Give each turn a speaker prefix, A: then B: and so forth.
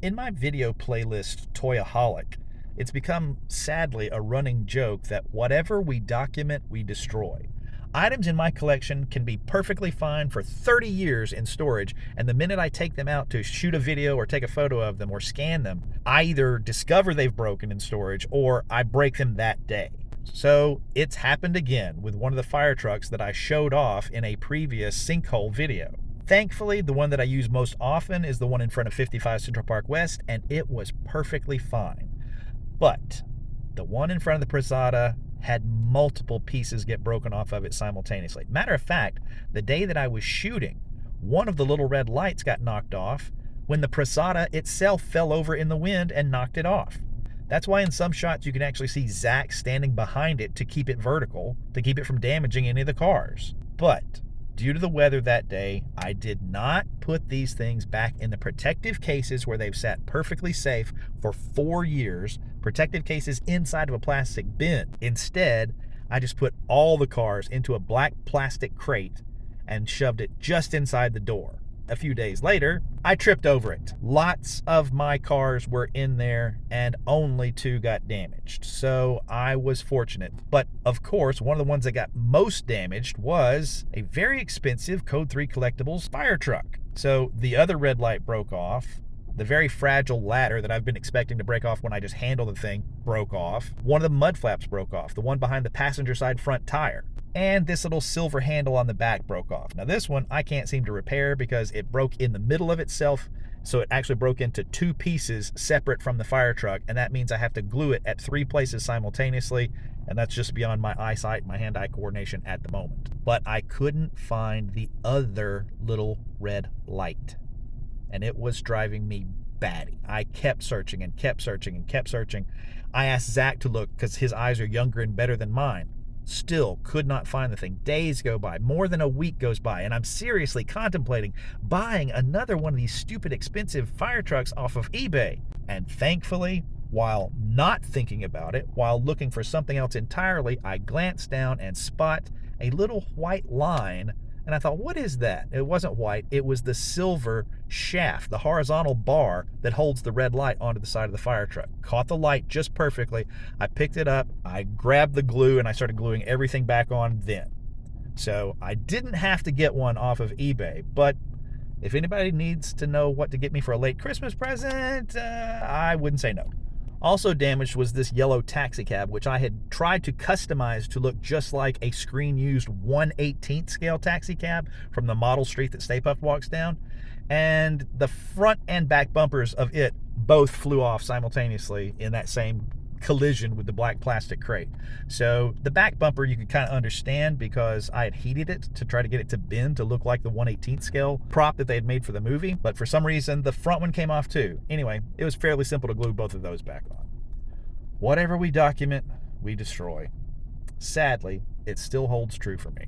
A: In my video playlist, Toyaholic, it's become sadly a running joke that whatever we document, we destroy. Items in my collection can be perfectly fine for 30 years in storage, and the minute I take them out to shoot a video or take a photo of them or scan them, I either discover they've broken in storage or I break them that day. So it's happened again with one of the fire trucks that I showed off in a previous Sinkhole video. Thankfully, the one that I use most often is the one in front of 55 Central Park West, and it was perfectly fine. But the one in front of the Prasada had multiple pieces get broken off of it simultaneously. Matter of fact, the day that I was shooting, one of the little red lights got knocked off when the Prasada itself fell over in the wind and knocked it off. That's why in some shots you can actually see Zach standing behind it to keep it vertical, to keep it from damaging any of the cars. But due to the weather that day, I did not put these things back in the protective cases where they've sat perfectly safe for 4 years, protective cases inside of a plastic bin. Instead, I just put all the cars into a black plastic crate and shoved it just inside the door. A few days later, I tripped over it. Lots of my cars were in there and only 2 got damaged. So I was fortunate. But of course, one of the ones that got most damaged was a very expensive Code 3 Collectibles fire truck. So the other red light broke off. The very fragile ladder that I've been expecting to break off when I just handle the thing broke off. One of the mud flaps broke off, the one behind the passenger side front tire. And this little silver handle on the back broke off. Now this one I can't seem to repair because it broke in the middle of itself, so it actually broke into 2 pieces separate from the fire truck, and that means I have to glue it at 3 places simultaneously, and that's just beyond my eyesight, my hand-eye coordination at the moment. But I couldn't find the other little red light, and it was driving me batty. I kept searching and kept searching and kept searching. I asked Zach to look because his eyes are younger and better than mine. Still could not find the thing. Days go by, more than a week goes by, and I'm seriously contemplating buying another one of these stupid expensive fire trucks off of eBay. And thankfully, while not thinking about it, while looking for something else entirely, I glanced down and spot a little white line, and I thought, what is that? It wasn't white, it was the silver shaft, the horizontal bar that holds the red light onto the side of the fire truck. Caught the light just perfectly. I picked it up, I grabbed the glue, and I started gluing everything back on then. So I didn't have to get one off of eBay, but if anybody needs to know what to get me for a late Christmas present, I wouldn't say no. Also damaged was this yellow taxi cab, which I had tried to customize to look just like a screen-used 1/18 scale taxi cab from the model street that Stay Puft walks down. And the front and back bumpers of it both flew off simultaneously in that same collision with the black plastic crate. So the back bumper you could kind of understand because I had heated it to try to get it to bend to look like the 1/18 scale prop that they had made for the movie, but for some reason the front one came off too. Anyway, it was fairly simple to glue both of those back on. Whatever we document, we destroy. Sadly, it still holds true for me.